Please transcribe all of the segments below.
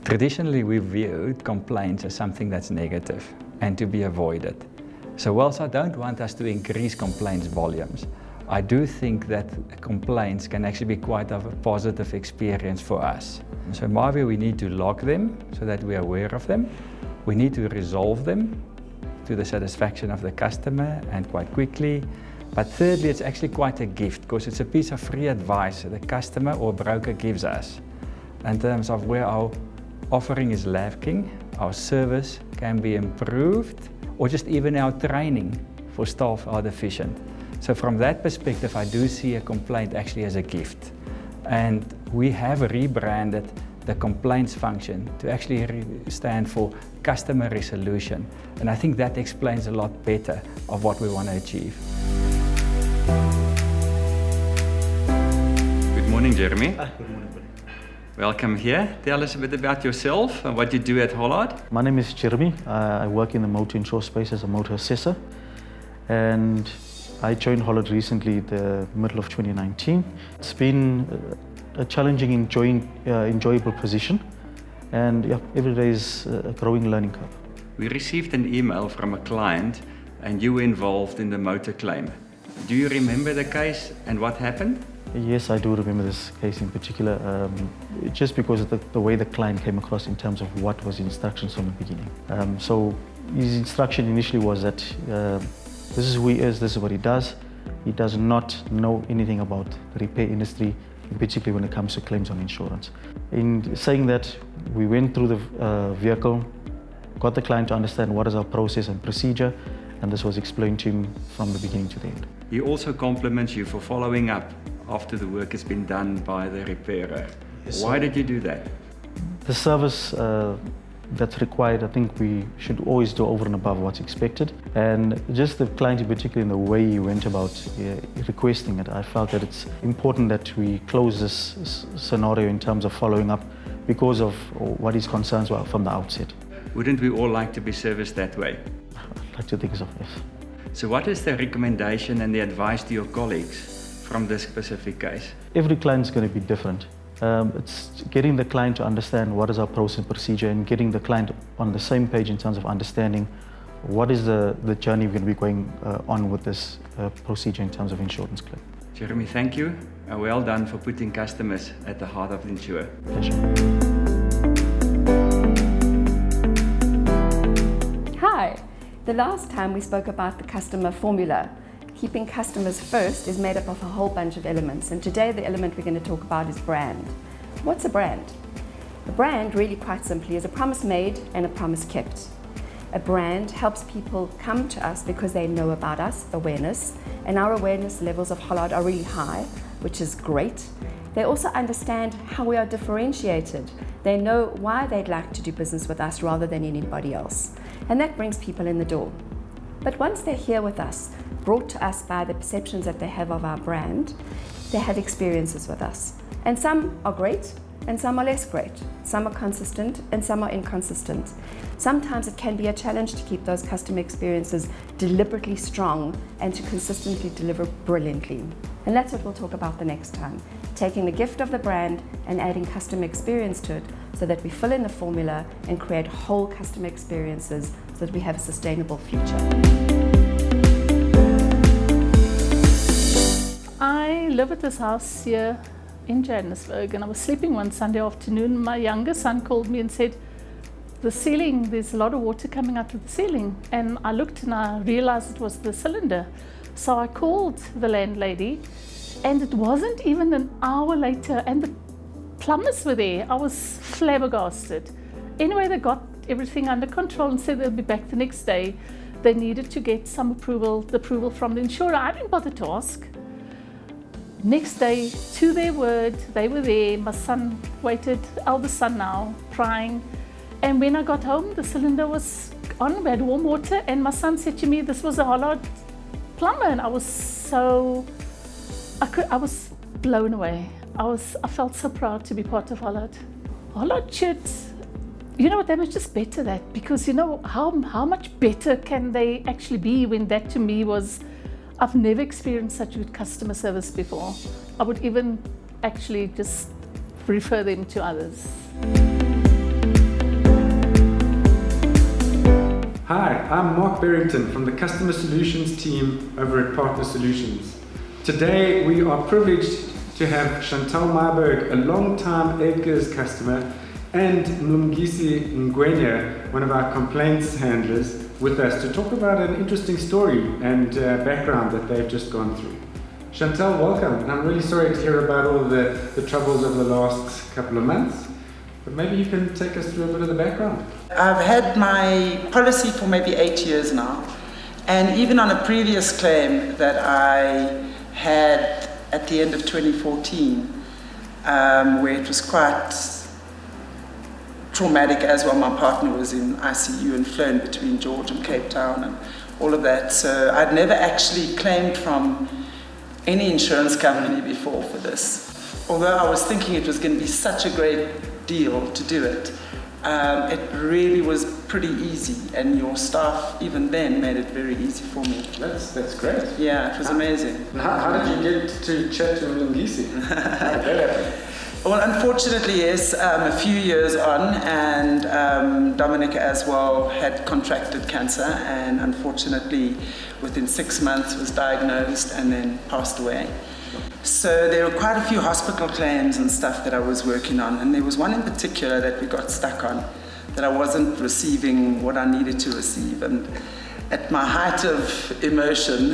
Traditionally, we viewed complaints as something that's negative and to be avoided. So whilst I don't want us to increase complaints volumes, I do think that complaints can actually be quite a positive experience for us. So in my view, we need to log them so that we are aware of them. We need to resolve them to the satisfaction of the customer and quite quickly. But thirdly, it's actually quite a gift because it's a piece of free advice the customer or broker gives us in terms of where our offering is lacking, our service can be improved, or just even our training for staff are deficient. So from that perspective, I do see a complaint actually as a gift. And we have rebranded the complaints function to actually stand for customer resolution. And I think that explains a lot better of what we want to achieve. Good morning, Jeremy. Good morning. Welcome here. Tell us a bit about yourself and what you do at Hollard. My name is Jeremy. I work in the motor insure space as a motor assessor. And I joined Hollard recently the middle of 2019. It's been a challenging, enjoyable position. And yeah, every day is a growing learning curve. We received an email from a client and you were involved in the motor claim. Do you remember the case and what happened? Yes, I do remember this case in particular, just because of the way the client came across in terms of what was the instructions from the beginning. So his instruction initially was that this is who he is, this is what he does. He does not know anything about the repair industry, particularly when it comes to claims on insurance. In saying that, we went through the vehicle, got the client to understand what is our process and procedure, and this was explained to him from the beginning to the end. He also compliments you for following up after the work has been done by the repairer. Yes, why did you do that? The service that's required, I think we should always do over and above what's expected. And just the client in particular, in the way he went about requesting it, I felt that it's important that we close this scenario in terms of following up because of what his concerns were from the outset. Wouldn't we all like to be serviced that way? I'd like to think so, yes. So what is the recommendation and the advice to your colleagues from this specific case? Every client is going to be different. It's getting the client to understand what is our process and procedure and getting the client on the same page in terms of understanding what is the journey we're going to be going on with this procedure in terms of insurance claim. Jeremy, thank you. And well done for putting customers at the heart of Insure. Pleasure. Hi. The last time we spoke about the customer formula. Keeping customers first is made up of a whole bunch of elements, and today the element we're going to talk about is brand. What's a brand? A brand, really quite simply, is a promise made and a promise kept. A brand helps people come to us because they know about us, awareness, and our awareness levels of Hollard are really high, which is great. They also understand how we are differentiated. They know why they'd like to do business with us rather than anybody else, and that brings people in the door. But once they're here with us, brought to us by the perceptions that they have of our brand, they have experiences with us. And some are great and some are less great. Some are consistent and some are inconsistent. Sometimes it can be a challenge to keep those customer experiences deliberately strong and to consistently deliver brilliantly. And that's what we'll talk about the next time. Taking the gift of the brand and adding customer experience to it so that we fill in the formula and create whole customer experiences so that we have a sustainable future. I live at this house here in Johannesburg, and I was sleeping one Sunday afternoon. My younger son called me and said, the ceiling, there's a lot of water coming out of the ceiling. And I looked and I realized it was the cylinder. So I called the landlady, and it wasn't even an hour later, and the plumbers were there. I was flabbergasted. Anyway, they got everything under control and said they'll be back the next day. They needed to get some approval from the insurer. I didn't bother to ask. Next day, to their word, they were there. My son waited, eldest son now, crying. And when I got home, the cylinder was on, we had warm water, and my son said to me, this was a Hollard plumber. And I was blown away. I felt so proud to be part of Hollard. Hollard should, you know what, they was just better that, because you know, how much better can they actually be when that to me was, I've never experienced such good customer service before. I would even actually just refer them to others. Hi, I'm Mark Barrington from the Customer Solutions team over at Partner Solutions. Today we are privileged to have Chantal Myberg, a long-time Edgar's customer, and Mlungisi Ngwenya, one of our complaints handlers, with us to talk about an interesting story and background that they've just gone through. Chantal, welcome, and I'm really sorry to hear about all the troubles over the last couple of months, but maybe you can take us through a bit of the background. I've had my policy for maybe 8 years now, and even on a previous claim that I had at the end of 2014, where it was quite traumatic as well. My partner was in ICU and flown between George and Cape Town and all of that, so I'd never actually claimed from any insurance company before for this. Although I was thinking it was going to be such a great deal to do it, it really was pretty easy, and your staff even then made it very easy for me. That's great. Yeah, it was amazing. How did you get to chat to Mlungisi? How did that happen? Well, unfortunately, yes, a few years on, and Dominica as well had contracted cancer, and unfortunately within 6 months was diagnosed and then passed away. So there were quite a few hospital claims and stuff that I was working on, and there was one in particular that we got stuck on, that I wasn't receiving what I needed to receive. And at my height of emotion,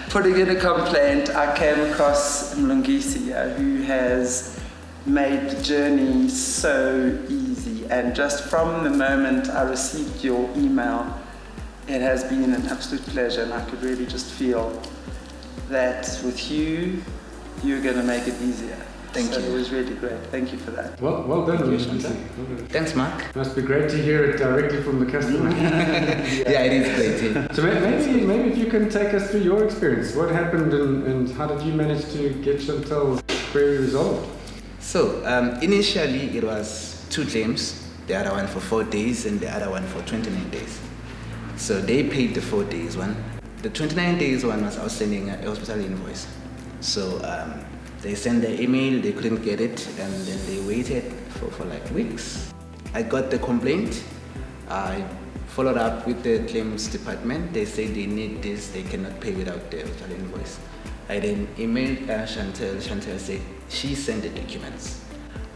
putting in a complaint, I came across Mlungisi, who has made the journey so easy. And just from the moment I received your email, it has been an absolute pleasure, and I could really just feel that with you, you're going to make it easier. Thank you. It was really great. Thank you for that. Well done, Mlungisi. Thanks, Mark. Must be great to hear it directly from the customer. Yeah, it is great. Yeah. So maybe if you can take us through your experience. What happened and how did you manage to get Chantal's query resolved? So, initially it was 2 claims, the other one for 4 days and the other one for 29 days. So they paid the 4 days one. The 29 days one was outstanding a hospital invoice. So they sent the email, they couldn't get it, and then they waited for like weeks. I got the complaint. I followed up with the claims department. They said they need this, they cannot pay without the hospital invoice. I then emailed Chantal. Chantal said she sent the documents,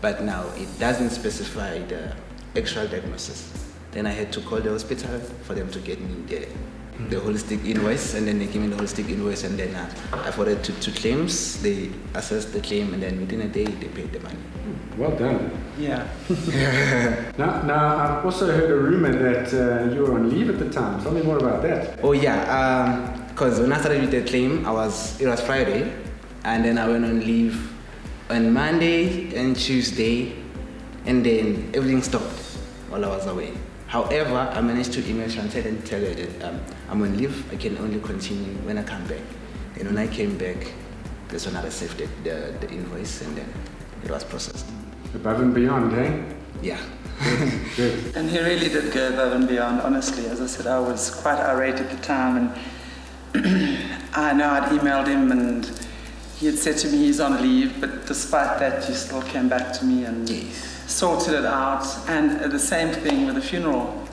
but now it doesn't specify the actual diagnosis. Then I had to call the hospital for them to get me the holistic invoice, and then they gave me the holistic invoice, and then I forwarded to claims. They assessed the claim, and then within a day they paid the money. Well done. Yeah. Now I've also heard a rumor that you were on leave at the time. Tell me more about that. Oh yeah, because when I started with the claim, it was Friday, and then I went on leave on Monday and Tuesday, and then everything stopped while I was away. However, I managed to email Chantal and tell her that I'm on leave. I can only continue when I come back. And when I came back, that's when I received the invoice, and then it was processed. Above and beyond, eh? Yeah. Good. And he really did go above and beyond, honestly. As I said, I was quite irate at the time, and I know I'd emailed him, and he had said to me he's on leave, but despite that, you still came back to me and sorted it out. And the same thing with the funeral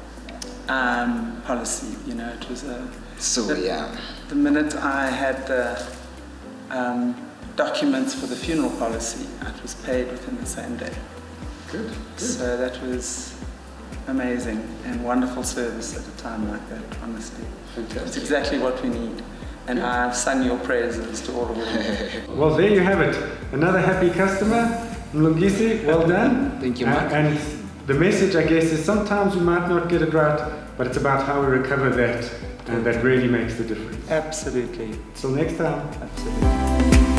policy, you know, it was the minute I had the documents for the funeral policy, it was paid within the same day. Good. So that was amazing and wonderful service at a time like that, honestly. Fantastic. It's exactly what we need. And I've sung your praises to all of you. Well, there you have it. Another happy customer. Mlungisi, well done. Thank you, Mark. And the message, I guess, is sometimes we might not get it right, but it's about how we recover that, and that really makes the difference. Absolutely. Till next time. Absolutely.